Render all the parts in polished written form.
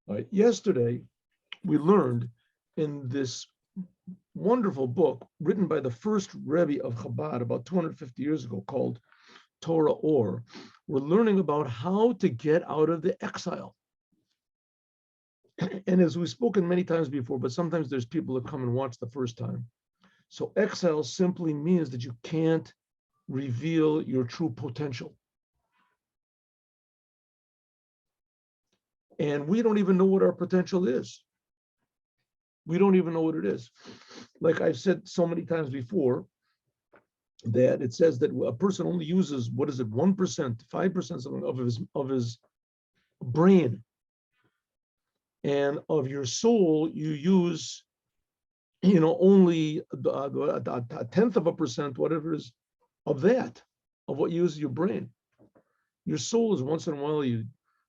All right. Yesterday, we learned in this wonderful book written by the first Rebbe of Chabad about 250 years ago called Torah Ohr, we're learning about how to get out of the exile. And as we've spoken many times before, but sometimes there's people that come and watch the first time. So exile simply means that you can't reveal your true potential. And we don't even know what our potential is. We don't even know what it is. Like I've said so many times before, that it says that a person only uses, 1%, 5% something of his brain, and of your soul you use, only a tenth of a percent, whatever it is, of that, of what uses your brain. Your soul is once in a while you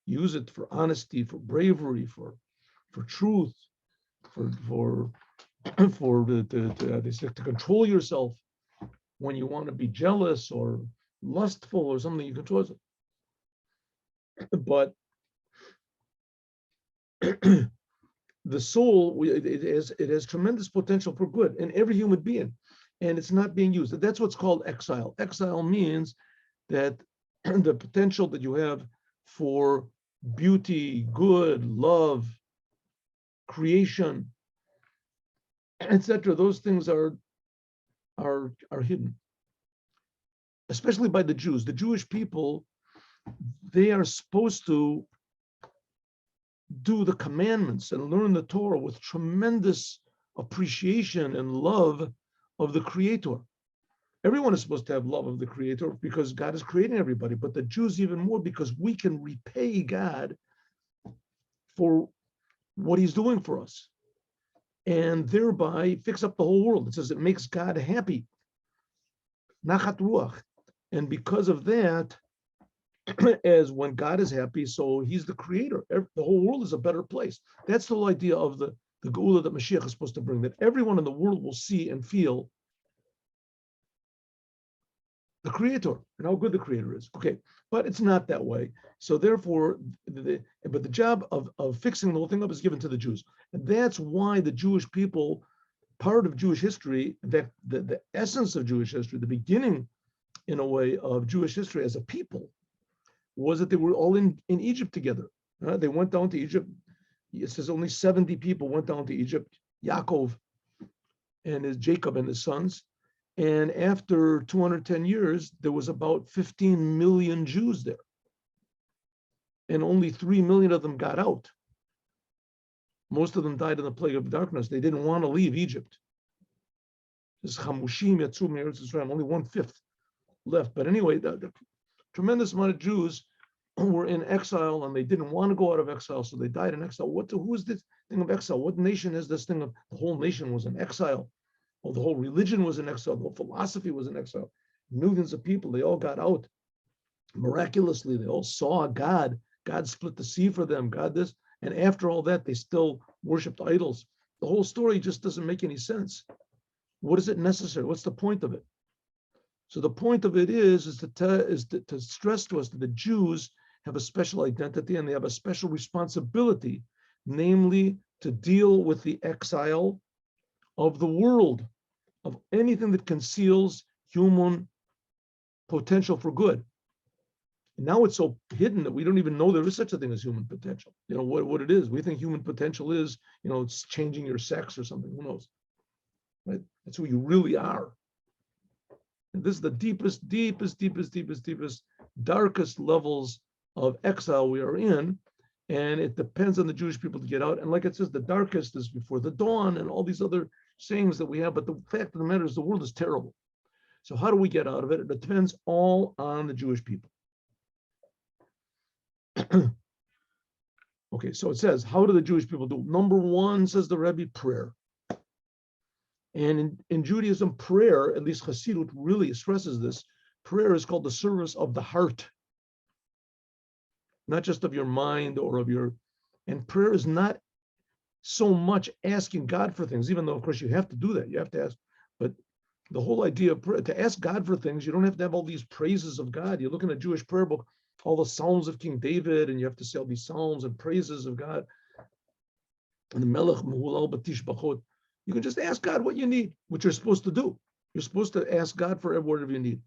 use it for honesty, for bravery, for truth, for to control yourself. When you want to be jealous or lustful or something, you control it. But the soul, it has tremendous potential for good in every human being, and it's not being used. That's what's called exile. Exile means that the potential that you have for beauty, good, love, creation, etc., those things are hidden, especially by the Jews. The Jewish people, they are supposed to do the commandments and learn the Torah with tremendous appreciation and love of the Creator. Everyone is supposed to have love of the Creator because God is creating everybody, but the Jews even more because we can repay God for what He's doing for us and thereby fix up the whole world. It says it makes God happy. Nachat ruach. And because of that, as when God is happy, so He's the creator. The whole world is a better place. That's the whole idea of the Geula that Moshiach is supposed to bring, that everyone in the world will see and feel the creator and how good the creator is. Okay, but it's not that way. So therefore, but the job of fixing the whole thing up is given to the Jews. And that's why the Jewish people, part of Jewish history, in fact, the essence of Jewish history, the beginning, in a way, of Jewish history as a people, was that they were all in Egypt together. They went down to Egypt. It says only 70 people went down to Egypt. Yaakov and Jacob and his sons. And after 210 years, there was about 15 million Jews there. And only 3 million of them got out. Most of them died in the plague of darkness. They didn't want to leave Egypt. This Chamushim Yatzum Eretz Yisrael, only 1/5 left. But anyway, the tremendous amount of Jews were in exile and they didn't want to go out of exile, so they died in exile. Who is this thing of exile? What nation is this thing of the whole nation was in exile? Well, the whole religion was in exile, the whole philosophy was in exile. Millions of people, they all got out. Miraculously, they all saw God. God split the sea for them, God this. And after all that, they still worshipped idols. The whole story just doesn't make any sense. What is it necessary? What's the point of it? So the point of it is to stress to us that the Jews have a special identity and they have a special responsibility, namely to deal with the exile of the world, of anything that conceals human potential for good. And now it's so hidden that we don't even know there is such a thing as human potential. What it is. We think human potential is, it's changing your sex or something. Who knows? Right? That's who you really are. And this is the deepest, darkest levels of exile we are in. And it depends on the Jewish people to get out. And like it says, the darkest is before the dawn and all these other sayings that we have. But the fact of the matter is the world is terrible. So how do we get out of it? It depends all on the Jewish people. Okay, so it says, how do the Jewish people do? Number one, says the Rebbe, prayer. And in Judaism, prayer, at least Atzilut really stresses this, prayer is called the service of the heart, not just of your mind or of your, and prayer is not so much asking God for things, even though, of course, you have to do that. You have to ask, but the whole idea of prayer, to ask God for things, you don't have to have all these praises of God. You look in a Jewish prayer book, all the Psalms of King David, and you have to say all these Psalms and praises of God. And the Melech Mehulal Batish Bachot. You can just ask God what you need, what you're supposed to do. You're supposed to ask God for whatever you need.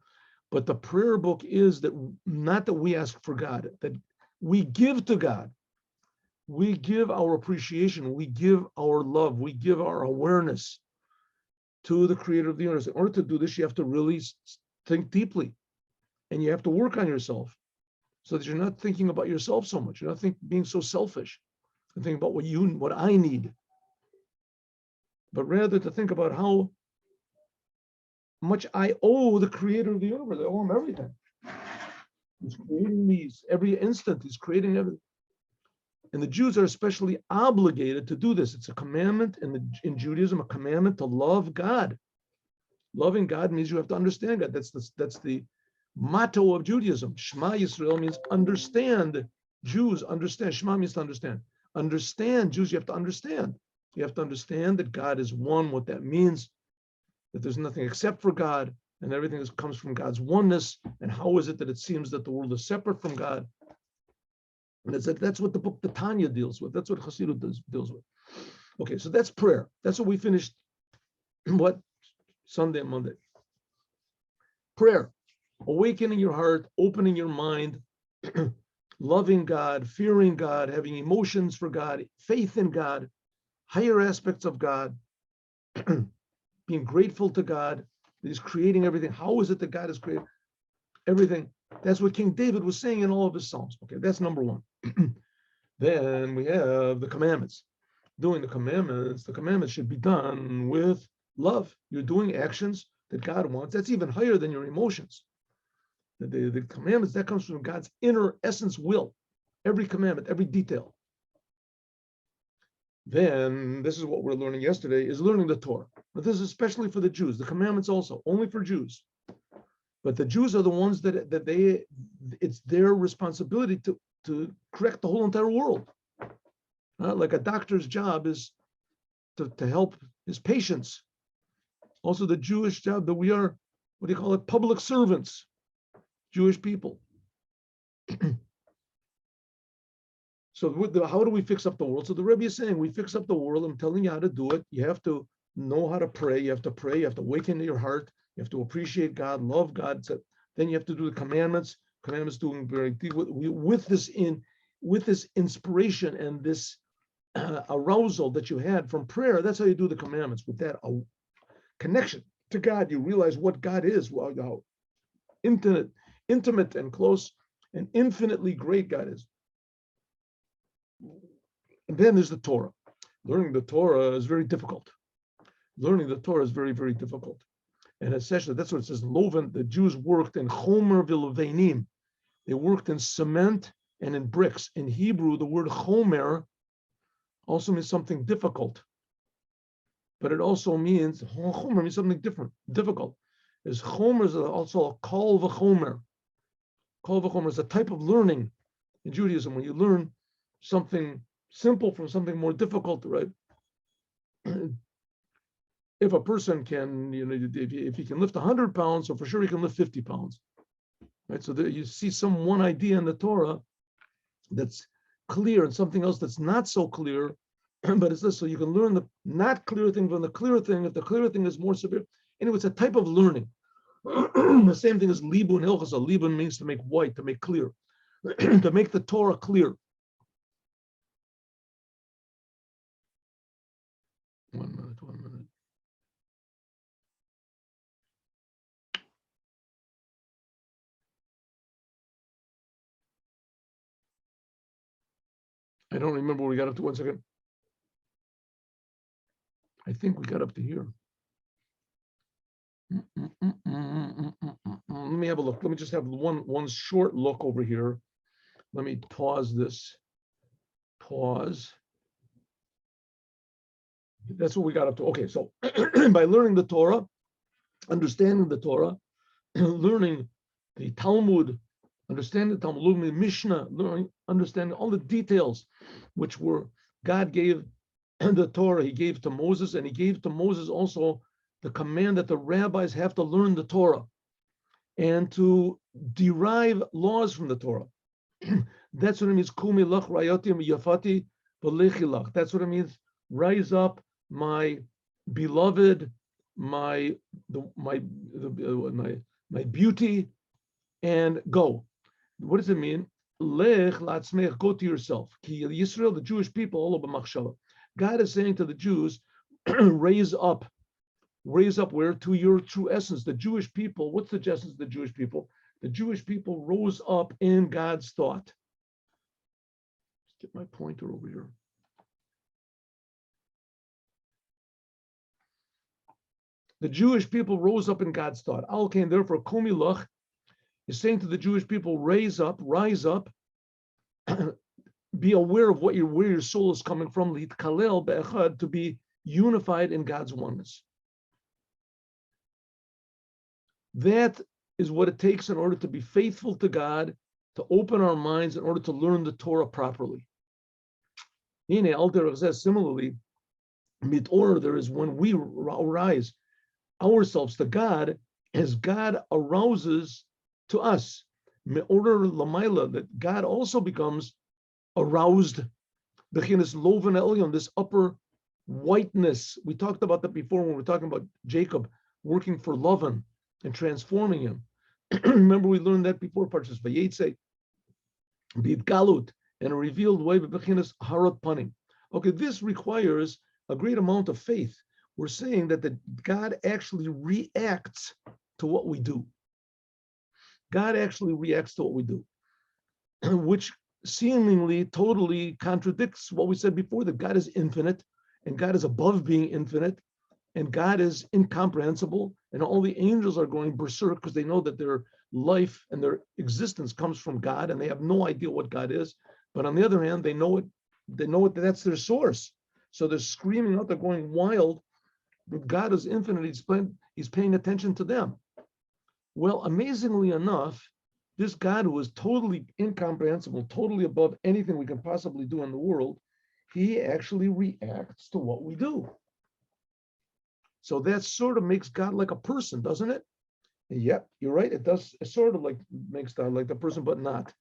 But the prayer book is that not that we ask for God, that we give to God. We give our appreciation, we give our love, we give our awareness to the creator of the universe. In order to do this, you have to really think deeply, and you have to work on yourself so that you're not thinking about yourself so much. You're not being so selfish and thinking about what I need, but rather to think about how much I owe the creator of the universe. I owe him everything. He's creating these every instant. He's creating everything. And the Jews are especially obligated to do this. It's a commandment in Judaism, a commandment to love God. Loving God means you have to understand God. That's the motto of Judaism. Shema Yisrael means understand. Jews understand. Shema means to understand. Understand. Jews, you have to understand. You have to understand that God is one, what that means, that there's nothing except for God, and everything comes from God's oneness. And how is it that it seems that the world is separate from God? And that's what the book, the Tanya, deals with. That's what Chassidut deals with. Okay, so that's prayer. That's what we finished, what? Sunday and Monday. Prayer, awakening your heart, opening your mind, loving God, fearing God, having emotions for God, faith in God, higher aspects of God, being grateful to God that He's creating everything. How is it that God has created everything? That's what King David was saying in all of his Psalms. Okay, that's number one. Then we have the commandments. Doing the commandments should be done with love. You're doing actions that God wants. That's even higher than your emotions. The commandments, that comes from God's inner essence will. Every commandment, every detail. Then, this is what we're learning yesterday, is learning the Torah. But this is especially for the Jews. The commandments also, only for Jews. But the Jews are the ones that it's their responsibility to correct the whole entire world. Like a doctor's job is to help his patients. Also the Jewish job that we are, what do you call it, public servants, Jewish people. So how do we fix up the world? So the Rebbe is saying, we fix up the world. I'm telling you how to do it. You have to know how to pray. You have to pray. You have to awaken your heart. You have to appreciate God, love God. So then you have to do the commandments. Commandments doing very deep with this inspiration and this arousal that you had from prayer. That's how you do the commandments. With that connection to God, you realize what God is, how intimate and close and infinitely great God is. And then there's the Torah. Learning the Torah is very difficult. Learning the Torah is very, very difficult. And essentially, that's what it says. Loven, the Jews worked in chomer v'levenim. They worked in cement and in bricks. In Hebrew, the word chomer also means something difficult. But it also means, chomer means something different, difficult. Chomer is also a kol v'chomer. Kol v'chomer is a type of learning in Judaism. When you learn something simple from something more difficult, right? If a person can, if he can lift 100 pounds, so for sure he can lift 50 pounds, right? So there you see some one idea in the Torah that's clear and something else that's not so clear, but it's this, so you can learn the not clear thing from the clear thing, if the clear thing is more severe. Anyway, it's a type of learning. The same thing as libun hilchasa. Libun means to make white, to make clear, to make the Torah clear. 1 minute. I don't remember where we got up to. 1 second. I think we got up to here. Let me have a look. Let me just have one short look over here. Let me pause this. Pause. That's what we got up to. Okay, so by learning the Torah, understanding the Torah, learning the Talmud, understanding the Talmud, learning the Mishnah, understanding all the details which were God gave the Torah, He gave to Moses, and He gave to Moses also the command that the rabbis have to learn the Torah and to derive laws from the Torah. That's what it means. Kumi lach rayatim yafati v'lechilach. That's what it means. rise up, my beloved, my beauty, and go. What does it mean? Lech latzmech, go to yourself. Ki Yisrael, the Jewish people, all over machshava. God is saying to the Jews, raise up where? To your true essence. The Jewish people, what's the essence of the Jewish people? The Jewish people rose up in God's thought. Let's get my pointer over here. The Jewish people rose up in God's thought. Al Kain, therefore, Komilach is saying to the Jewish people, rise up, be aware of where your soul is coming from, to be unified in God's oneness. That is what it takes in order to be faithful to God, to open our minds in order to learn the Torah properly. Similarly, mit-or, there is when we arise ourselves to God, as God arouses to us. Me-order lamaila, that God also becomes aroused. This upper whiteness. We talked about that before when we were talking about Jacob working for Lavan and transforming him. Remember, we learned that before Parshas Vayetze, bid galut, in a revealed way, bechinas harat panim. Okay, this requires a great amount of faith. We're saying that God actually reacts to what we do. God actually reacts to what we do, which seemingly totally contradicts what we said before, that God is infinite and God is above being infinite and God is incomprehensible, and all the angels are going berserk because they know that their life and their existence comes from God and they have no idea what God is. But on the other hand, they know it, that's their source. So they're screaming out, they're going wild, but God is infinite, he's paying attention to them. Well, amazingly enough, this God who is totally incomprehensible, totally above anything we can possibly do in the world, he actually reacts to what we do. So that sort of makes God like a person, doesn't it? Yep, you're right. It does. It sort of like makes God like the person, but not.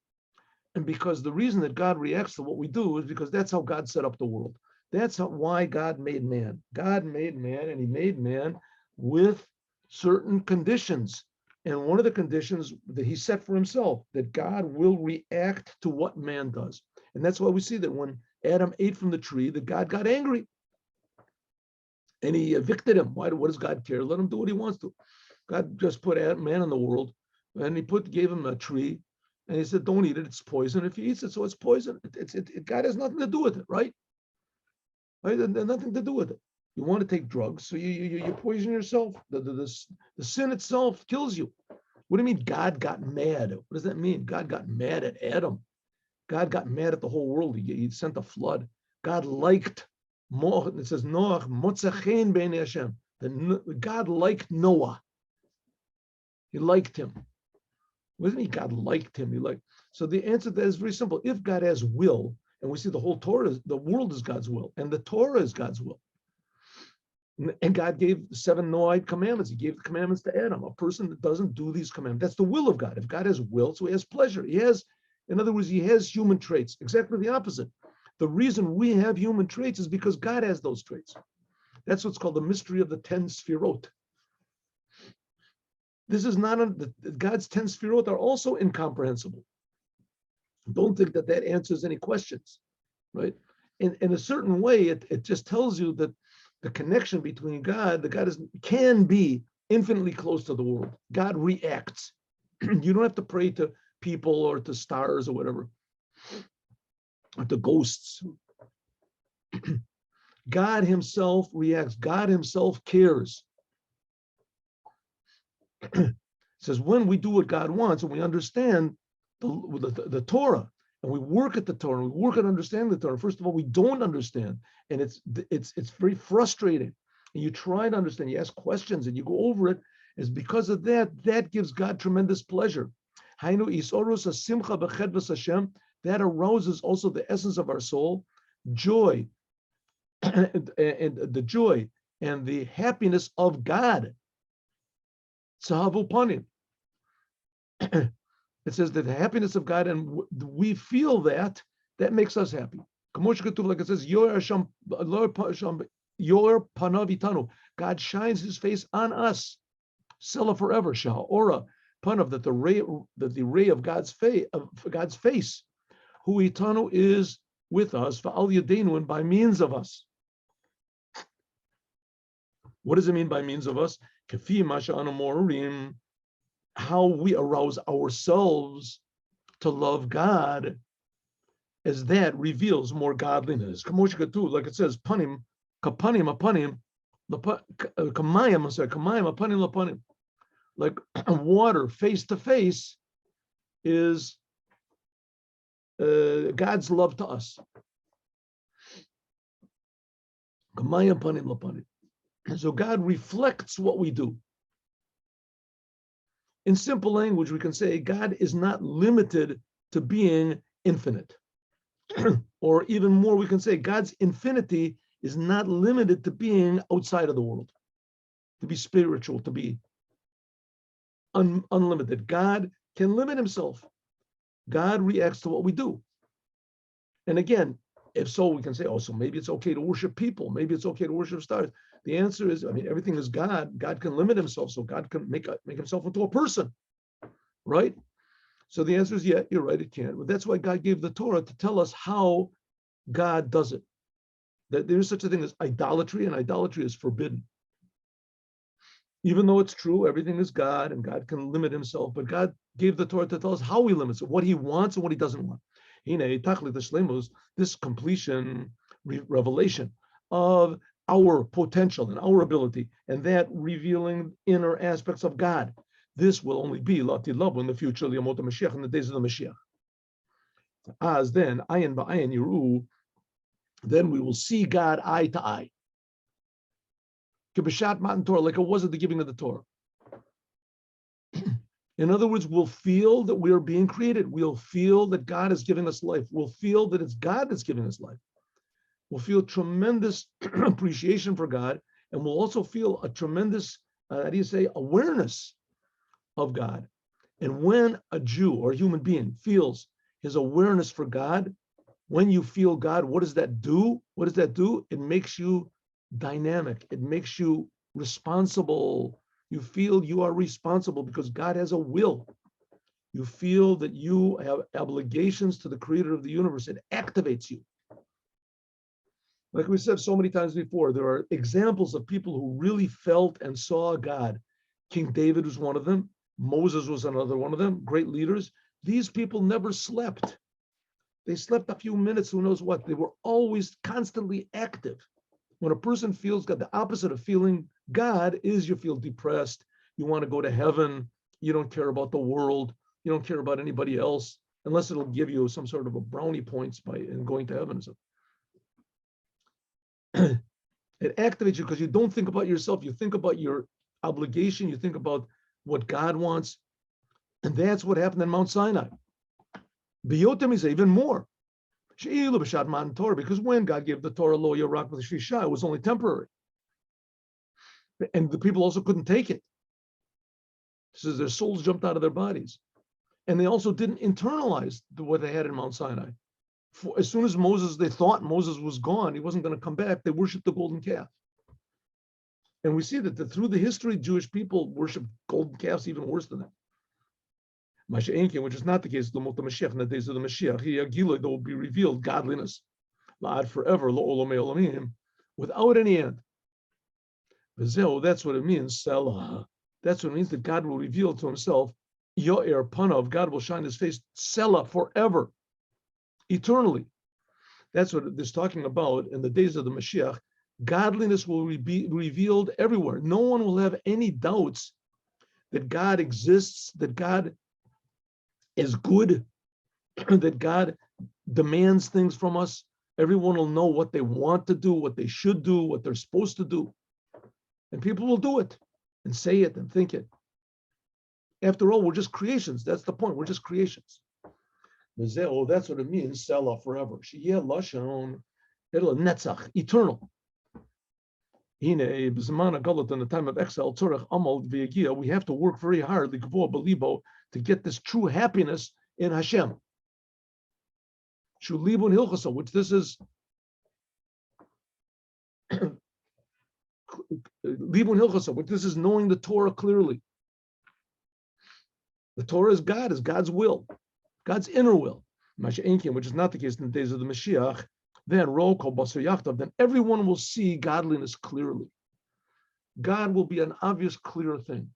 And because the reason that God reacts to what we do is because that's how God set up the world. That's why God made man. God made man, and he made man with certain conditions. And one of the conditions that he set for himself, that God will react to what man does. And that's why we see that when Adam ate from the tree, that God got angry. And he evicted him. What does God care? Let him do what he wants to. God just put man in the world, and he gave him a tree, and he said, "Don't eat it; it's poison. If he eats it, so it's poison. God has nothing to do with it, right? Right? There's nothing to do with it. You want to take drugs, so you poison yourself. The sin itself kills you. What do you mean? God got mad? What does that mean? God got mad at Adam. God got mad at the whole world. He sent a flood. God liked. It says Noach motzachein b'nei Hashem. God liked Noah. He liked him. What does it mean God liked him? So the answer to that is very simple. If God has will, and we see the whole Torah, the world is God's will, and the Torah is God's will. And God gave the 7 Noahide commandments. He gave the commandments to Adam. A person that doesn't do these commandments, that's the will of God. If God has will, so he has pleasure. In other words, he has human traits. Exactly the opposite. The reason we have human traits is because God has those traits. That's what's called the mystery of the 10 Sfirot. This is not, God's 10 Sfirot are also incomprehensible. Don't think that answers any questions, right? In a certain way, it just tells you that the connection between God can be infinitely close to the world. God reacts. You don't have to pray to people or to stars or whatever, or to ghosts. God himself reacts. God himself cares. It says when we do what God wants and we understand the Torah, and we work at the Torah, we work at understanding the Torah. First of all, we don't understand, and it's very frustrating. And you try to understand, you ask questions, and you go over it. Is because of that gives God tremendous pleasure. That arouses also the essence of our soul, joy, and the joy and the happiness of God. Sahavu panim. It says that the happiness of God, and we feel that makes us happy. Like it says, your panav itanu. God shines His face on us. Sela forever. Sha'ora panav, that the ray of God's face, who itanu is with us, va'al yadenu, and by means of us. What does it mean by means of us? Kafi masha'anu morim, how we arouse ourselves to love God, as that reveals more godliness. Like it says, panim, kapanim apanim, kamayim, kamayim apanim lapanim. Like water face to face is God's love to us. Kamayim apanim lapanim. So God reflects what we do. In simple language, we can say God is not limited to being infinite. Or even more, we can say God's infinity is not limited to being outside of the world, to be spiritual, to be unlimited. God can limit Himself. God reacts to what we do. And again, if so, we can say, oh, so maybe it's okay to worship people. Maybe it's okay to worship stars. The answer is, everything is God. God can limit Himself, so God can make Himself into a person, right? So the answer is, yeah, you're right, it can. But that's why God gave the Torah, to tell us how God does it. That there is such a thing as idolatry, and idolatry is forbidden. Even though it's true, everything is God, and God can limit Himself, but God gave the Torah to tell us how He limits it, what He wants and what He doesn't want. This completion, revelation of our potential and our ability, and that revealing inner aspects of God. This will only be Latid in the future, Liyamot Mashiach, in the days of the Mashiach. As then, ayin ba'ayin yiru, then we will see God eye to eye. Kibashat matan Torah, like it was at the giving of the Torah. In other words, we'll feel that we are being created. We'll feel that God is giving us life. We'll feel that it's God that's giving us life. We'll feel tremendous appreciation for God, and we'll also feel a tremendous, awareness of God. And when a Jew or a human being feels his awareness for God, when you feel God, what does that do? What does that do? It makes you dynamic. It makes you responsible. You feel you are responsible because God has a will. You feel that you have obligations to the creator of the universe. It activates you. Like we said so many times before, there are examples of people who really felt and saw God. King David was one of them. Moses was another one of them. Great leaders. These people never slept. They slept a few minutes, who knows what. They were always constantly active. When a person feels God, the opposite of feeling God is you feel depressed. You want to go to heaven. You don't care about the world. You don't care about anybody else, unless it'll give you some sort of a brownie points in going to heaven. So it activates you because you don't think about yourself. You think about your obligation. You think about what God wants. And that's what happened in Mount Sinai. Biyotem is even more. Because when God gave the Torah, Lo Yarak with the Shisha, it was only temporary. And the people also couldn't take it. It says their souls jumped out of their bodies. And they also didn't internalize what they had in Mount Sinai. As soon as they thought Moses was gone, he wasn't going to come back, they worshiped the golden calf. And we see that through the history, Jewish people worship golden calves even worse than that. Masha'enkin, which is not the case of the Mashiach, in the days of the Mashiach, there will be revealed godliness, la'ad forever, lo'olomei olamim, without any end. That's what it means, Selah. That's what it means that God will reveal to Himself, Yo'er Panav, God will shine His face, Selah, forever, eternally. That's what it is talking about in the days of the Mashiach. Godliness will be revealed everywhere. No one will have any doubts that God exists, that God is good, that God demands things from us. Everyone will know what they want to do, what they should do, what they're supposed to do. And people will do it and say it and think it. After all, we're just creations. That's the point. We're just creations. That's what it means, Selah, forever. Netzach, eternal. In the time of exile, we have to work very hard to get this true happiness in Hashem. Shulibun Hilchasa, which this is Libun Hilchasa, which this is knowing the Torah clearly. The Torah is God's will, God's inner will. Masha'enkin, which is not the case in the days of the Mashiach. Then Roko Basar Yachtav, then everyone will see godliness clearly. God will be an obvious, clear thing.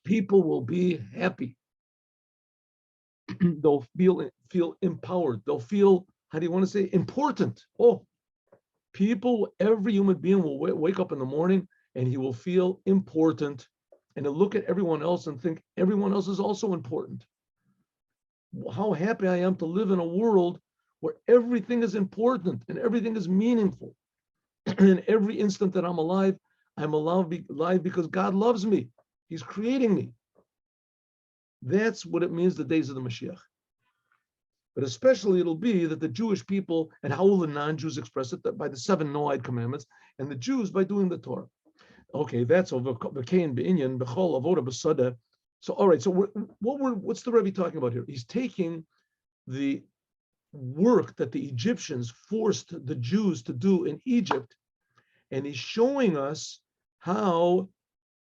People will be happy. They'll feel empowered. They'll feel, how do you want to say, important. Oh, people, every human being will wake up in the morning and he will feel important, and he'll look at everyone else and think everyone else is also important. How happy I am to live in a world where everything is important and everything is meaningful. And every instant that I'm alive alive because God loves me. He's creating me. That's what it means, the days of the Mashiach. But especially it'll be that the Jewish people, and how will the non-Jews express it? That by the 7 Noahide commandments, and the Jews by doing the Torah. Okay, that's over. So all right, so what's the Rebbe talking about here? He's taking the work that the Egyptians forced the Jews to do in Egypt, and he's showing us how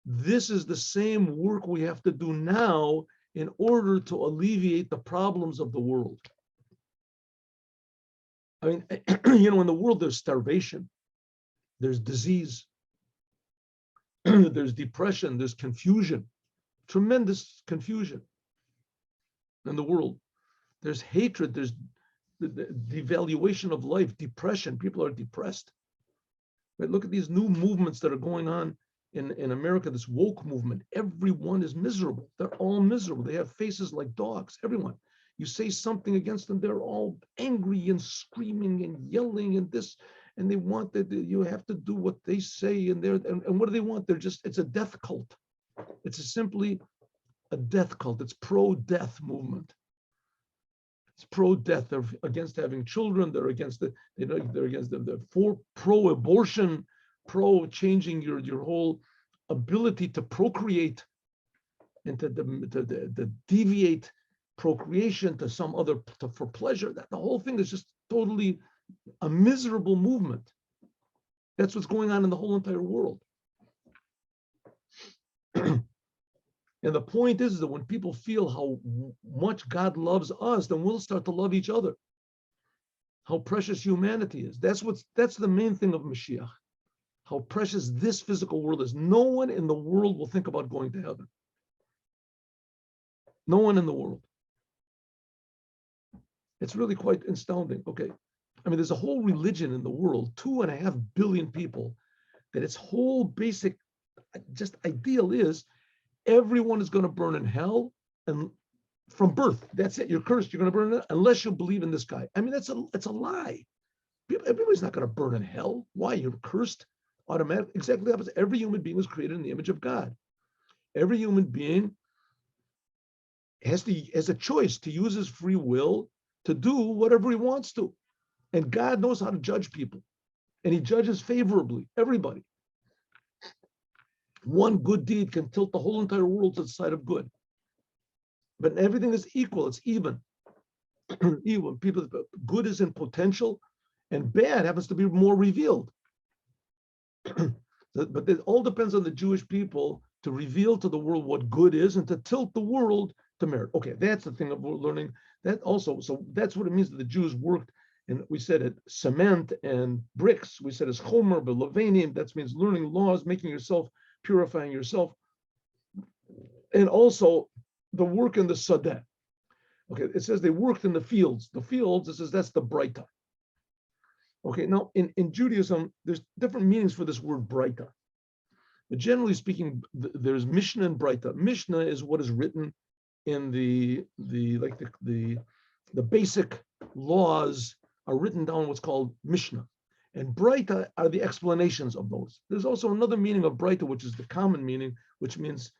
this is the same work we have to do now in order to alleviate the problems of the world. I mean, in the world there's starvation, there's disease, there's depression, there's confusion, tremendous confusion in the world. There's hatred, there's the devaluation of life, depression. People are depressed. Right? Look at these new movements that are going on in America, this woke movement. Everyone is miserable. They're all miserable. They have faces like dogs, everyone. You say something against them, they're all angry and screaming and yelling and this, and they want that you have to do what they say, and what do they want? It's a death cult. It's simply a death cult. It's pro-death movement. It's pro-death. They're against having children. They're against they're against the pro-abortion, pro-changing your whole ability to procreate and to deviate procreation to some other for pleasure. That the whole thing is just totally a miserable movement. That's what's going on in the whole entire world. And the point is that when people feel how much God loves us, then we'll start to love each other. How precious humanity is. That's the main thing of Mashiach. How precious this physical world is. No one in the world will think about going to heaven. No one in the world. It's really quite astounding. Okay. I mean, there's a whole religion in the world, 2.5 billion people, that its whole basic just ideal is everyone is going to burn in hell, and from birth, that's it. You're cursed. You're going to burn in hell unless you believe in this guy. I mean, it's a lie. Everybody's not going to burn in hell. Why? You're cursed automatically. Exactly the opposite. Every human being was created in the image of God. Every human being has a choice to use his free will to do whatever he wants to. And God knows how to judge people. And he judges favorably, everybody. One good deed can tilt the whole entire world to the side of good. But everything is equal, it's even. Even people, good is in potential, and bad happens to be more revealed. But it all depends on the Jewish people to reveal to the world what good is and to tilt the world to merit. Okay, that's the thing that we're learning. That also, so that's what it means that the Jews worked, and we said it, cement and bricks. We said it's chomer, but levanim, that means learning laws, making yourself, purifying yourself. And also the work in the sadeh. Okay, it says they worked in the fields. The fields, it says that's the breita. Okay, now in Judaism, there's different meanings for this word breita. But generally speaking, there's Mishnah and breita. Mishnah is what is written in the basic laws are written down what's called Mishnah. And breita are the explanations of those. There's also another meaning of breita, which is the common meaning, which means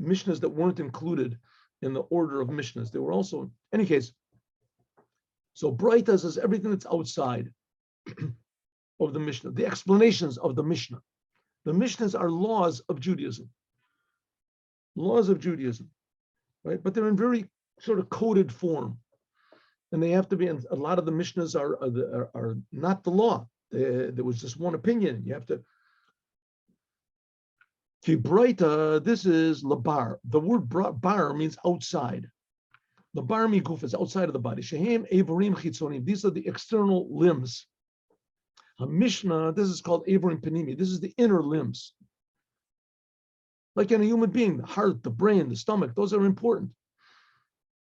Mishnahs that weren't included in the order of Mishnahs. They were also, in any case, so breita is everything that's outside of the Mishnah, the explanations of the Mishnah. The Mishnahs are laws of Judaism. Laws of Judaism, right? But they're in very sort of coded form. and they have to be. And a lot of the Mishnahs are not the law. There was just one opinion. You have to. Kibraita, this is labar. The word bar means outside. Labar miguf is outside of the body. Shehem evarim chitzonim. These are the external limbs. A Mishnah, this is called evarim panimi. This is the inner limbs. Like in a human being, the heart, the brain, the stomach, those are important.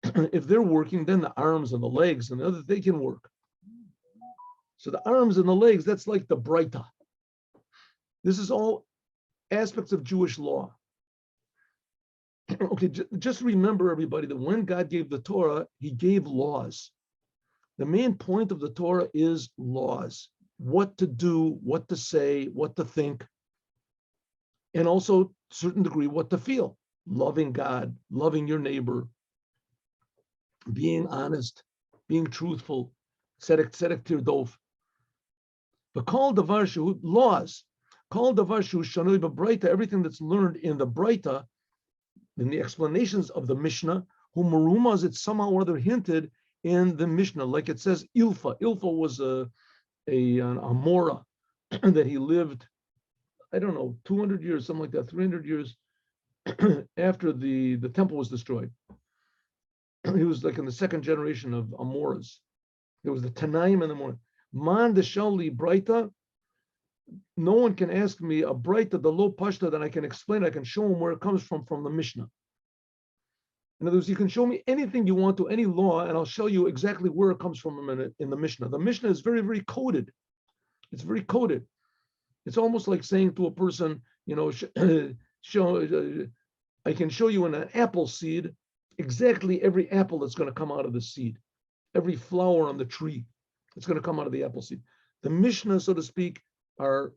If they're working, then the arms and the legs and the other, they can work. So the arms and the legs, that's like the breita. This is all aspects of Jewish law. Okay, just remember, everybody, that when God gave the Torah, he gave laws. The main point of the Torah is laws. What to do, what to say, what to think, and also, to a certain degree, what to feel. Loving God, loving your neighbor, being honest, being truthful, tzedek tirdof. But call davar shu, laws. Call davar shu shanui b'braita, everything that's learned in the braita, in the explanations of the Mishnah, who marumas, it's somehow or other hinted in the Mishnah, like it says Ilfa. Ilfa was an Amora that he lived, I don't know, 200 years, something like that, 300 years after the temple was destroyed. He was like in the second generation of Amoras. There was the Tanaim and the Amora. Man de Shali Braita, no one can ask me a Braita, the low Pashta, that I can explain, I can show him where it comes from the Mishnah. In other words, you can show me anything you want to, any law, and I'll show you exactly where it comes from in the Mishnah. The Mishnah is very, very coded. It's very coded. It's almost like saying to a person, I can show you in an apple seed exactly every apple that's going to come out of the seed, every flower on the tree that's going to come out of the apple seed. The Mishnah, so to speak, are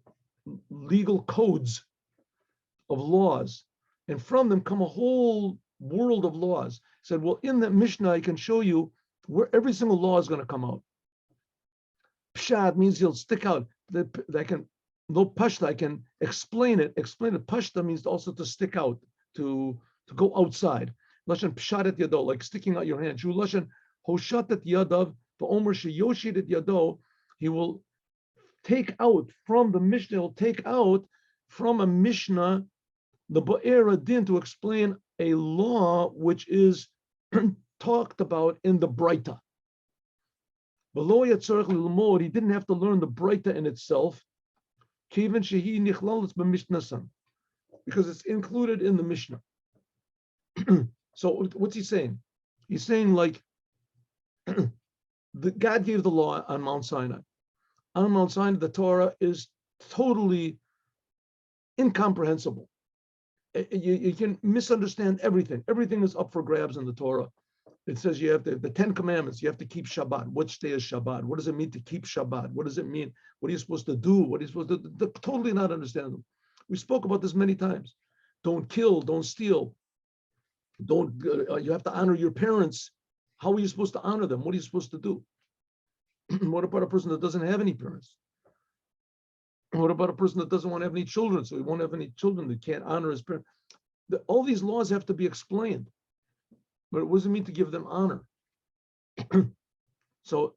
legal codes of laws, and from them come a whole world of laws. Said, well, in the Mishnah, I can show you where every single law is going to come out. Pshat means he'll stick out. I can, no pashta, I can explain it. Explain it. Pashta means also to stick out, to go outside. Lashon pshatet yado, like sticking out your hand. Shu lashon hoshatet yadav, va'omer sheyoshit yado, he will take out from the Mishnah, he'll take out from a Mishnah the Ba'era Din to explain a law which is talked about in the Braita. He didn't have to learn the Braita in itself, because it's included in the Mishnah. So what's he saying? He's saying, like, God gave the law on Mount Sinai. On Mount Sinai, the Torah is totally incomprehensible. You can misunderstand everything. Everything is up for grabs in the Torah. It says you have the 10 commandments, you have to keep Shabbat. Which day is Shabbat? What does it mean to keep Shabbat? What does it mean? What are you supposed to do? What are you supposed to do? They're totally not understandable. We spoke about this many times. Don't kill, don't steal. You have to honor your parents. How are you supposed to honor them? What are you supposed to do? What about a person that doesn't have any parents? What about a person that doesn't want to have any children? So he won't have any children, that can't honor his parents. All these laws have to be explained. But what does it mean to give them honor? So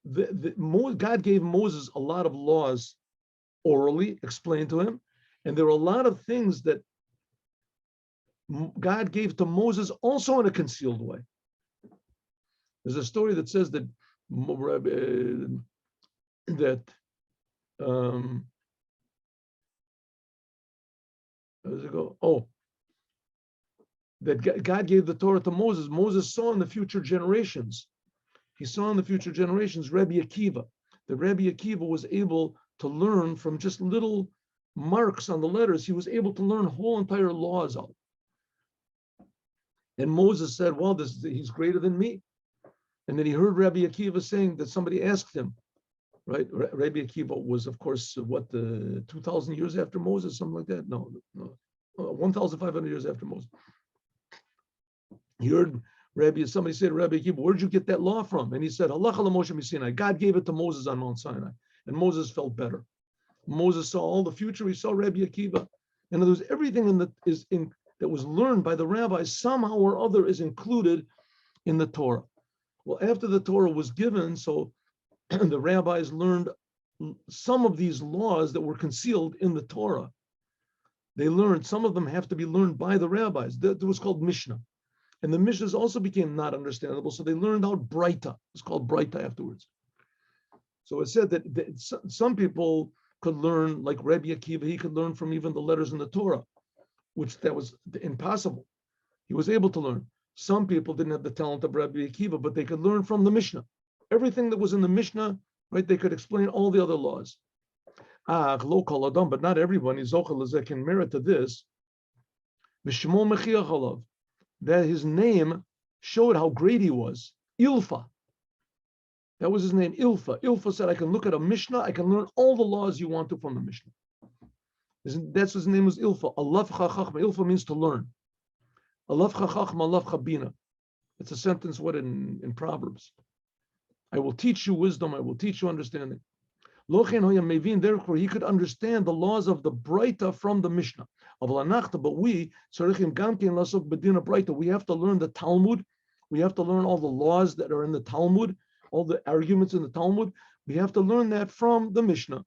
God gave Moses a lot of laws orally, explained to him. And there are a lot of things that God gave to Moses also in a concealed way. There's a story that says that how does it go? Oh, that God gave the Torah to Moses. Moses saw in the future generations. He saw in the future generations Rabbi Akiva. That Rabbi Akiva was able to learn from just little marks on the letters. He was able to learn whole entire laws out. And Moses said, well, he's greater than me. And then he heard Rabbi Akiva saying that somebody asked him, right? Rabbi Akiva was, of course, 2,000 years after Moses, something like that? No, 1,500 years after Moses. He heard somebody said to Rabbi Akiva, where did you get that law from? And he said, Allah Moshe Sinai. God gave it to Moses on Mount Sinai. And Moses felt better. Moses saw all the future. He saw Rabbi Akiva. And there was everything that was learned by the rabbis, somehow or other is included in the Torah. Well, after the Torah was given, so the rabbis learned some of these laws that were concealed in the Torah. They learned, some of them have to be learned by the rabbis. That was called Mishnah. And the Mishnahs also became not understandable, so they learned out Breita. It's called Breita afterwards. So it said that some people could learn, like Rabbi Akiva, he could learn from even the letters in the Torah, which that was impossible. He was able to learn. Some people didn't have the talent of Rabbi Akiva, but they could learn from the Mishnah. Everything that was in the Mishnah, right, they could explain all the other laws. But not everyone is can merit to this. That his name showed how great he was. Ilfa. That was his name, Ilfa. Ilfa said, I can look at a Mishnah, I can learn all the laws you want to from the Mishnah. That's his name was Ilfa. Alaf chachachma. Ilfa means to learn. Alaf chachachma, alaf chabina. It's a sentence, what, in Proverbs. I will teach you wisdom, I will teach you understanding. Therefore, he could understand the laws of the Breita from the Mishnah. But we have to learn the Talmud. We have to learn all the laws that are in the Talmud, all the arguments in the Talmud. We have to learn that from the Mishnah.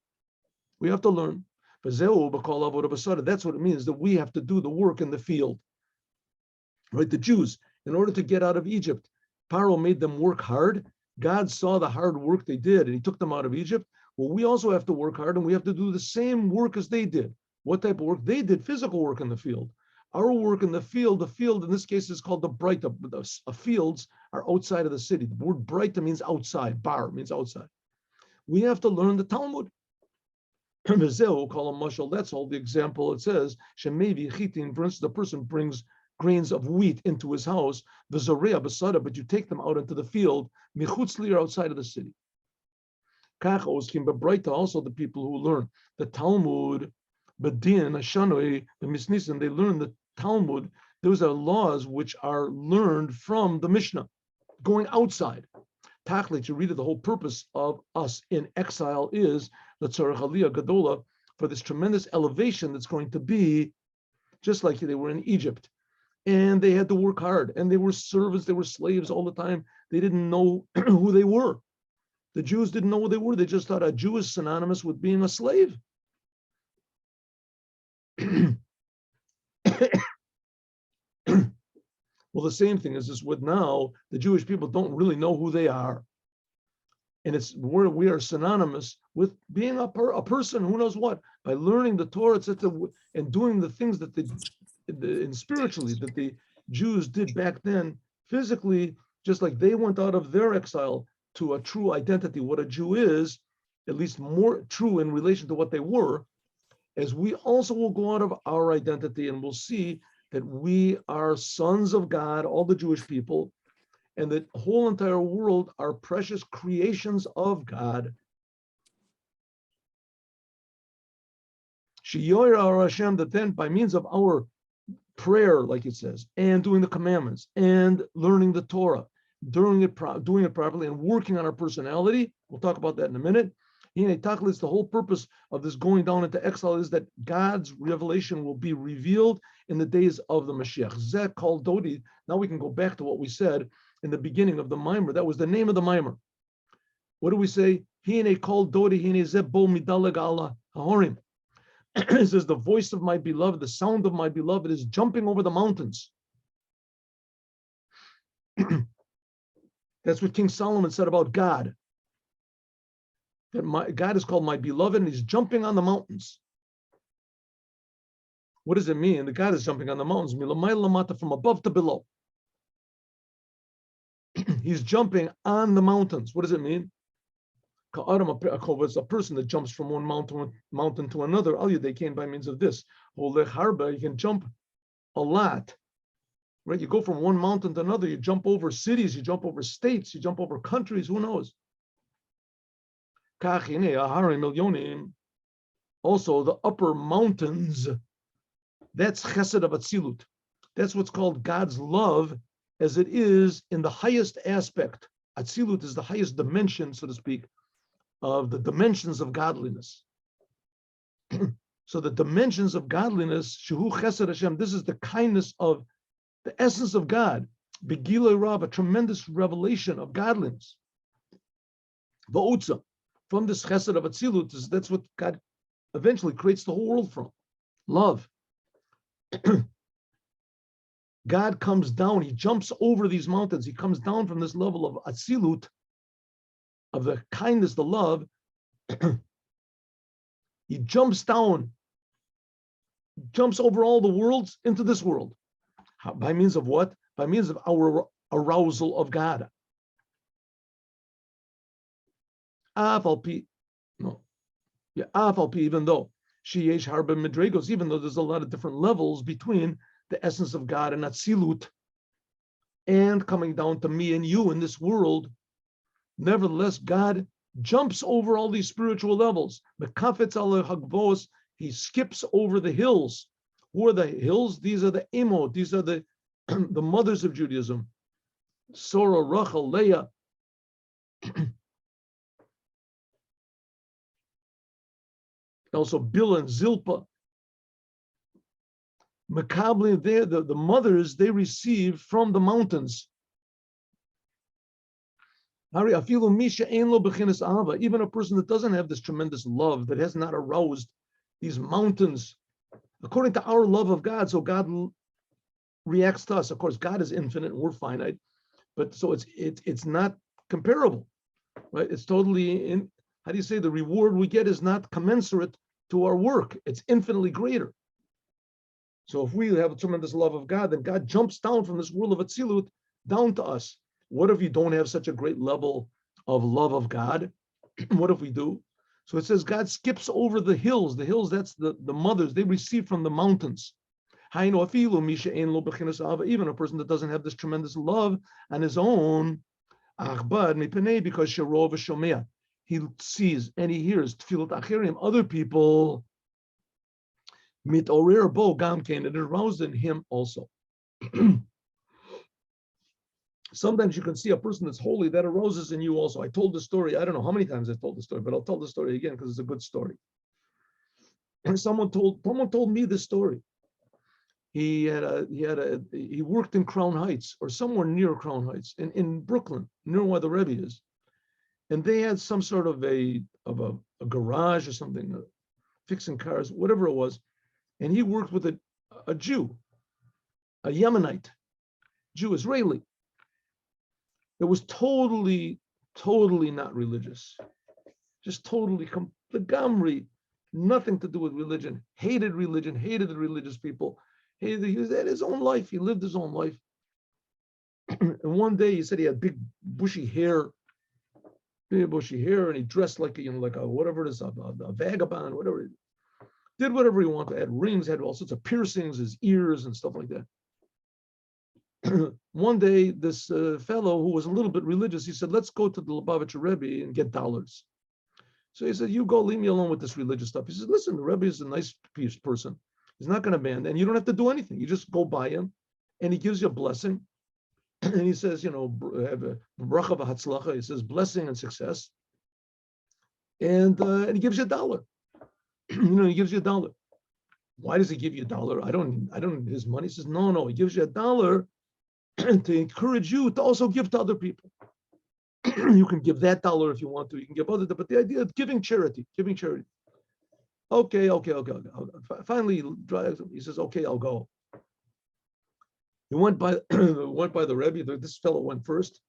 We have to learn. That's what it means, that we have to do the work in the field. Right? The Jews, in order to get out of Egypt, Paro made them work hard. God saw the hard work they did, and he took them out of Egypt. Well, we also have to work hard, and we have to do the same work as they did. What type of work? They did physical work in the field. Our work in the field in this case is called the Breita. The fields are outside of the city. The word Breita means outside. Bar means outside. We have to learn the Talmud. That's all the example. It says, Shemevi chitin, for instance, the person brings grains of wheat into his house, the zorea basada, but you take them out into the field, michutzli, or outside of the city. Also the people who learn the Talmud, Badin, Ashanoi, the Misnisim, they learn the Talmud. Those are laws which are learned from the Mishnah, going outside. Tachli, to read it, the whole purpose of us in exile is the Tzarech Aliyah Gadola, for this tremendous elevation that's going to be, just like they were in Egypt. And they had to work hard, and they were servants, they were slaves all the time. They didn't know who they were. The Jews didn't know who they were. They just thought a Jew is synonymous with being a slave. Well, the same thing is with now, the Jewish people don't really know who they are. And we are synonymous with being a person, who knows what, by learning the Torah, and doing the things that and spiritually that the Jews did back then, physically, just like they went out of their exile to a true identity, what a Jew is, at least more true in relation to what they were, as we also will go out of our identity and we'll see that we are sons of God, all the Jewish people, and the whole entire world are precious creations of God. Sheyoyer Hashem, that then by means of our prayer, like it says, and doing the commandments, and learning the Torah, doing it properly, and working on our personality. We'll talk about that in a minute. The whole purpose of this going down into exile is that God's revelation will be revealed in the days of the Mashiach. Zeh called Dodi. Now we can go back to what we said in the beginning of the mimer. That was the name of the mimer. What do we say? Hine called Dodi, hine zeh bo midaleg ala hahorim. It says, the voice of my beloved, the sound of my beloved is jumping over the mountains. That's what King Solomon said about God. That God is called my beloved, and he's jumping on the mountains. What does it mean? The God is jumping on the mountains, from above to below. He's jumping on the mountains. What does it mean? It's a person that jumps from one mountain to another. They came by means of this. You can jump a lot. Right? You go from one mountain to another. You jump over cities. You jump over states. You jump over countries. Who knows? Also, the upper mountains. That's chesed of Atzilut. That's what's called God's love, as it is in the highest aspect. Atzilut is the highest dimension, so to speak, of the dimensions of godliness. So the dimensions of godliness, Shehu Chesed Hashem, this is the kindness of the essence of God. Begiloi Rav, a tremendous revelation of godliness. Va'utza, from this chesed of Atzilut, that's what God eventually creates the whole world from. Love. God comes down, he jumps over these mountains, he comes down from this level of Atzilut, of the kindness, the love. He jumps down, jumps over all the worlds into this world. How, by means of what? By means of our arousal of God. Even though sheyesh harbe midregos, even though there's a lot of different levels between the essence of God and Atzilut, and coming down to me and you in this world, nevertheless, God jumps over all these spiritual levels. Mekafetz ale hagvos, he skips over the hills. Who are the hills? These are the Emot, these are the the mothers of Judaism. Sora, Rachel, Leah. Also Bilhah and Zilpah. Makabli, the mothers, they receive from the mountains. Even a person that doesn't have this tremendous love, that has not aroused these mountains, according to our love of God, so God reacts to us. Of course, God is infinite and we're finite, but so it's not comparable, right? It's totally how do you say, the reward we get is not commensurate to our work. It's infinitely greater. So if we have a tremendous love of God, then God jumps down from this world of Atzilut down to us. What if you don't have such a great level of love of God? What if we do? So it says God skips over the hills. The hills, that's the mothers, they receive from the mountains. Even a person that doesn't have this tremendous love on his own, because he sees and he hears other people, and it aroused in him also. Sometimes you can see a person that's holy, that arouses in you also. I told the story, I don't know how many times I told the story, but I'll tell the story again because it's a good story. And someone told me this story. He worked in Crown Heights or somewhere near Crown Heights in Brooklyn, near where the Rebbe is. And they had some sort of a garage or something, fixing cars, whatever it was. And he worked with a Jew, a Yemenite, Jew, Israeli. It was totally not religious. Just totally, gamri, nothing to do with religion, hated the religious people. He had his own life. He lived his own life. And one day he said he had big bushy hair, and he dressed like a whatever it is, a vagabond, whatever. Did whatever he wanted. Had rings, had all sorts of piercings, his ears and stuff like that. One day, this fellow who was a little bit religious, he said, "Let's go to the Lubavitcher Rebbe and get dollars." So he said, "You go, leave me alone with this religious stuff." He said, "Listen, the Rebbe is a nice person. He's not going to ban, and you don't have to do anything. You just go by him, and he gives you a blessing." And he says, have a bracha v'hatzlacha. He says, blessing and success. And he gives you $1. He gives you $1. Why does he give you $1? I don't need his money. He says, no, he gives you $1 to encourage you to also give to other people. You can give that $1 if you want to. You can give other, but the idea of giving charity. Okay. Finally, he says, "Okay, I'll go." He went by the Rebbe. This fellow went first.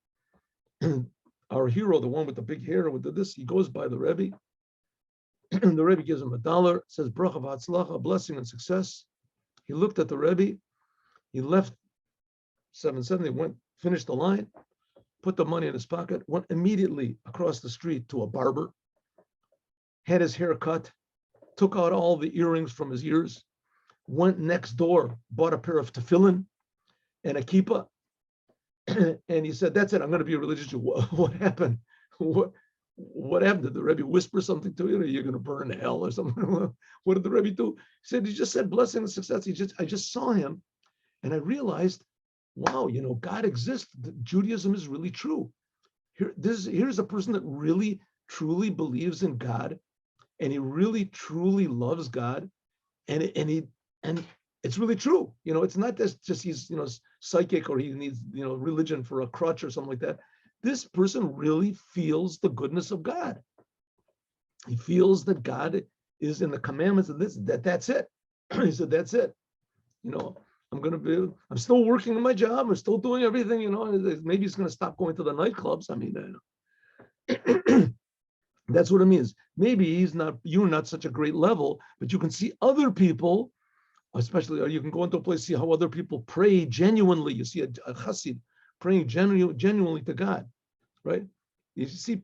Our hero, the one with the big hair, with this, he goes by the Rebbe. And the Rebbe gives him $1. Says bracha v'hatzlacha, blessing and success. He looked at the Rebbe. He left 770. Went, finished the line, put the money in his pocket. Went immediately across the street to a barber. Had his hair cut. Took out all the earrings from his ears. Went next door. Bought a pair of tefillin and a kippah, and he said, "That's it. I'm going to be a religious Jew." What happened? What happened? Did the Rebbe whisper something to you? You're going to burn in hell or something? What did the Rebbe do? He said, "He just said blessing and success." I just saw him, and I realized, wow, God exists. Judaism is really true. Here's a person that really truly believes in God, and he really truly loves God, and it's really true. It's not just he's psychic or he needs, religion for a crutch or something like that. This person really feels the goodness of God. He feels that God is in the commandments of that's it. He said, that's it. I'm still working in my job. I'm still doing everything, maybe he's going to stop going to the nightclubs. I mean, that's what it means. Maybe you're not such a great level, but you can see other people, especially, or you can go into a place, see how other people pray genuinely. You see a chassid praying genuinely to God, right? You see,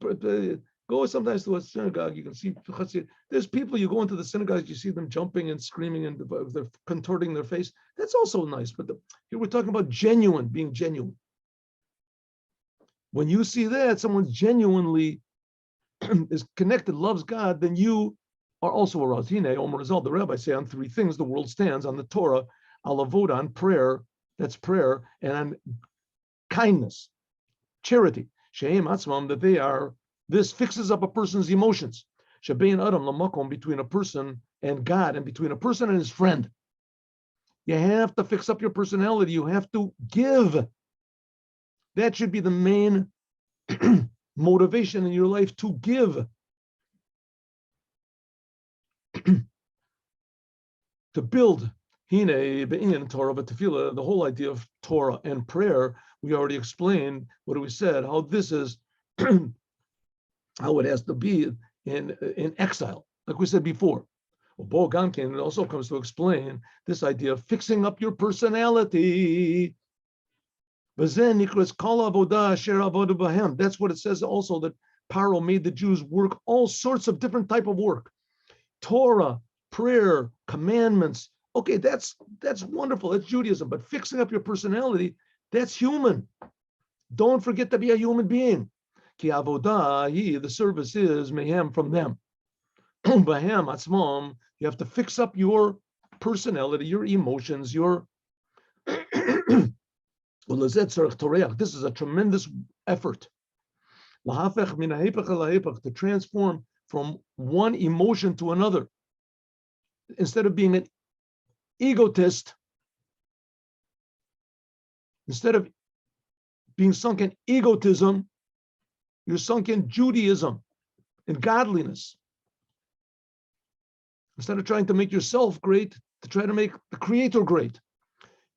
go sometimes to a synagogue, you can see chassid. There's people, you go into the synagogues, you see them jumping and screaming and they're contorting their face. That's also nice, but here we're talking about being genuine. When you see that someone's genuinely is connected, loves God, then you are also aroused. The rabbi say on three things the world stands: on the Torah, alavod, on prayer, that's prayer, and on kindness, charity. She'em atzmam, that they are. This fixes up a person's emotions. Shebein adam lamakom, between a person and God, and between a person and his friend. You have to fix up your personality. You have to give. That should be the main motivation in your life, to give. To build. Hine Torah v'tefillah, the whole idea of Torah and prayer, we already explained. What we said? How this is, how it has to be in exile, like we said before. Bo Gamkin, it also comes to explain this idea of fixing up your personality. That's what it says also, that Paro made the Jews work all sorts of different type of work. Torah, prayer, commandments. Okay, that's wonderful. That's Judaism. But fixing up your personality, that's human. Don't forget to be a human being. Ki avodah, the service is mehem, from them. Bahem atzmam, you have to fix up your personality, your emotions, your this is a tremendous effort. To transform from one emotion to another. Instead of being an egotist, instead of being sunk in egotism, you're sunk in Judaism and godliness. Instead of trying to make yourself great, to try to make the Creator great.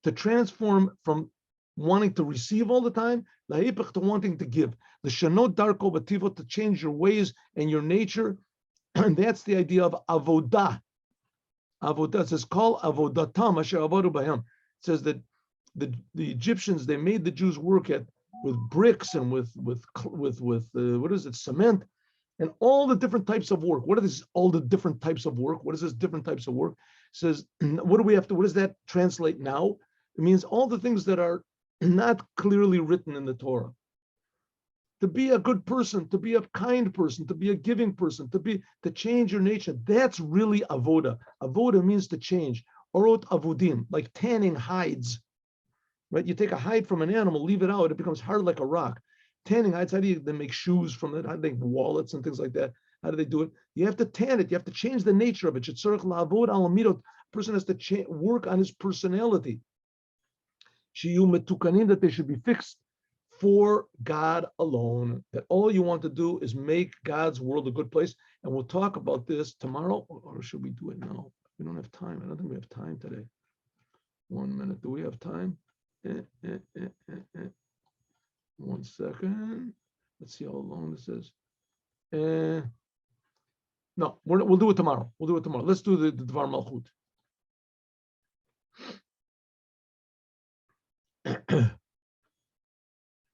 To transform from wanting to receive all the time, to wanting to give. The shanot darko b'tivot, to change your ways and your nature. And that's the idea of avodah. Avodah, it says, call avodatam asher avodu b'hem. It says that the Egyptians, they made the Jews work with bricks and with what is it, cement, and all the different types of work. What are these, all the different types of work? What is this different types of work? It says, what does that translate now? It means all the things that are not clearly written in the Torah. To be a good person, to be a kind person, to be a giving person, to change your nature. That's really avoda. Avoda means to change. Orot avodim, like tanning hides. Right? You take a hide from an animal, leave it out, it becomes hard like a rock. Tanning hides, how do they make shoes from it? How do they make wallets and things like that? How do they do it? You have to tan it. You have to change the nature of it. A person has to work on his personality. That they should be fixed for God alone. That all you want to do is make God's world a good place. And we'll talk about this tomorrow, or should we do it now? We don't have time. I don't think we have time today. 1 minute. Do we have time? 1 second. Let's see how long this is. No, we'll do it tomorrow. We'll do it tomorrow. Let's do the Dvar Malchut.